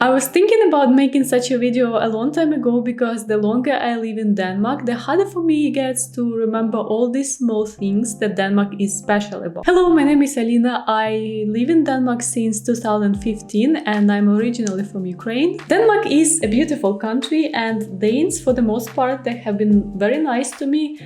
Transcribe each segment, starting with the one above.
I was thinking about making such a video a long time ago because the longer I live in Denmark, the harder for me it gets to remember all these small things that Denmark is special about. Hello, my name is Alina. I live in Denmark since 2015 and I'm originally from Ukraine. Denmark is a beautiful country and Danes, for the most part, they have been very nice to me,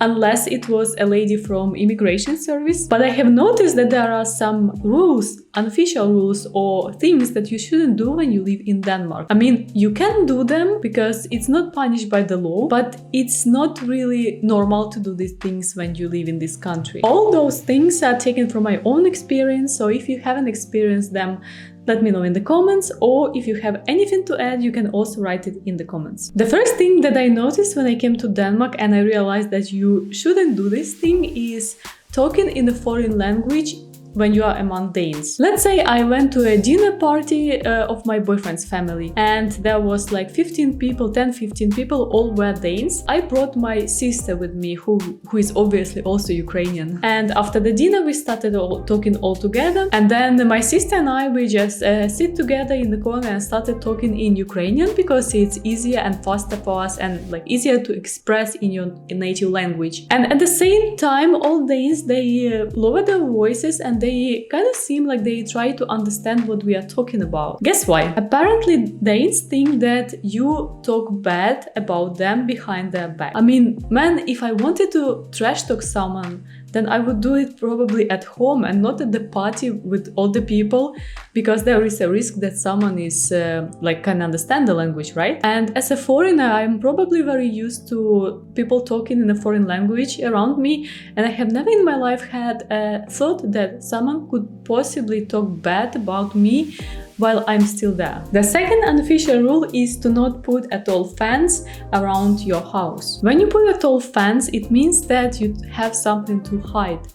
unless it was a lady from immigration service. But I have noticed that there are some rules, unofficial rules or things that you shouldn't do when you live in Denmark. I mean, you can do them because it's not punished by the law, but it's not really normal to do these things when you live in this country. All those things are taken from my own experience, so if you haven't experienced them, let me know in the comments, or if you have anything to add, you can also write it in the comments. The first thing that I noticed when I came to Denmark and I realized that you shouldn't do this thing is talking in a foreign language when you are among Danes. Let's say I went to a dinner party of my boyfriend's family and there was like 15 people, 10-15 people, all were Danes. I brought my sister with me who is obviously also Ukrainian. And after the dinner we started talking all together, and then my sister and I, we just sit together in the corner and started talking in Ukrainian because it's easier and faster for us and like easier to express in your native language. And at the same time, all Danes, they lower their voices and they kind of seem like they try to understand what we are talking about. Guess why? Apparently Danes think that you talk bad about them behind their back. I mean, man, if I wanted to trash talk someone, then I would do it probably at home and not at the party with all the people, because there is a risk that someone is can understand the language, right? And as a foreigner, I'm probably very used to people talking in a foreign language around me, and I have never in my life had a thought that someone could possibly talk bad about me while I'm still there. The second unofficial rule is to not put a tall fence around your house. When you put a tall fence, it means that you have something to hide,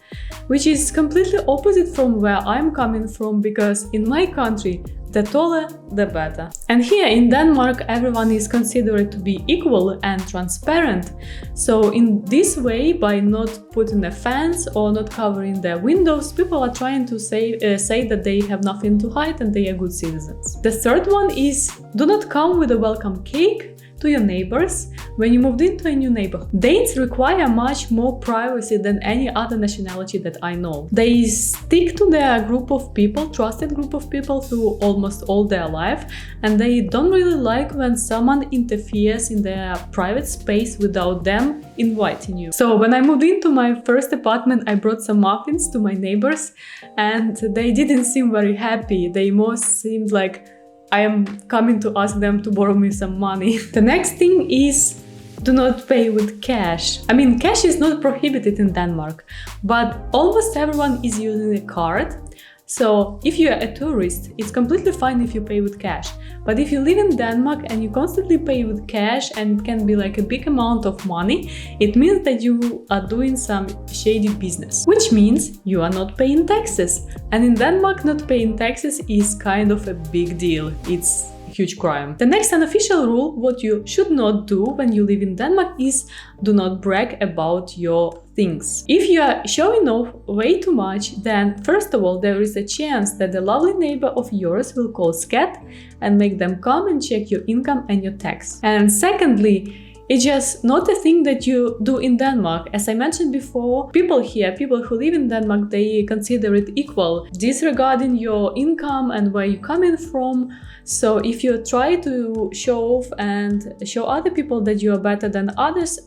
which is completely opposite from where I'm coming from, because in my country, the taller, the better. And here in Denmark, everyone is considered to be equal and transparent. So in this way, by not putting a fence or not covering their windows, people are trying to say that they have nothing to hide and they are good citizens. The third one is do not come with a welcome cake to your neighbors when you moved into a new neighborhood. Danes require much more privacy than any other nationality that I know. They stick to their group of people, trusted group of people, through almost all their life, and they don't really like when someone interferes in their private space without them inviting you. So when I moved into my first apartment, I brought some muffins to my neighbors and they didn't seem very happy. They more seemed like I am coming to ask them to borrow me some money. The next thing is do not pay with cash. I mean, cash is not prohibited in Denmark, but almost everyone is using a card. So if you are a tourist, it's completely fine if you pay with cash. But if you live in Denmark and you constantly pay with cash and it can be like a big amount of money, it means that you are doing some shady business, which means you are not paying taxes. And in Denmark, not paying taxes is kind of a big deal. It's a huge crime. The next unofficial rule, what you should not do when you live in Denmark, is do not brag about your things. If you are showing off way too much, then first of all, there is a chance that the lovely neighbor of yours will call SCAT and make them come and check your income and your tax. And secondly, it's just not a thing that you do in Denmark. As I mentioned before, people who live in Denmark, they consider it equal, disregarding your income and where you're coming from. So if you try to show off and show other people that you are better than others,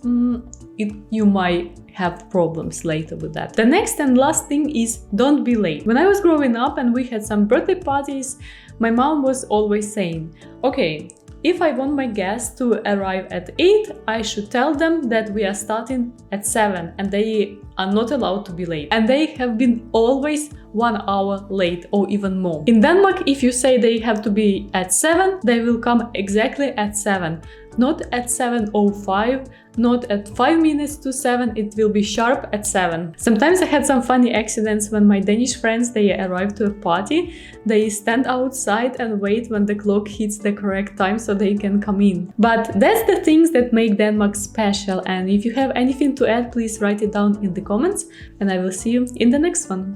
you might have problems later with that. The next and last thing is don't be late. When I was growing up and we had some birthday parties, my mom was always saying, okay, if I want my guests to arrive at 8, I should tell them that we are starting at 7 and they are not allowed to be late. And they have been always 1 hour late or even more. In Denmark, if you say they have to be at 7, they will come exactly at 7. Not at 7:05, not at 5 minutes to 7, it will be sharp at 7. Sometimes I had some funny accidents when my Danish friends, they arrive to a party, they stand outside and wait when the clock hits the correct time so they can come in. But that's the things that make Denmark special, and if you have anything to add, please write it down in the comments and I will see you in the next one.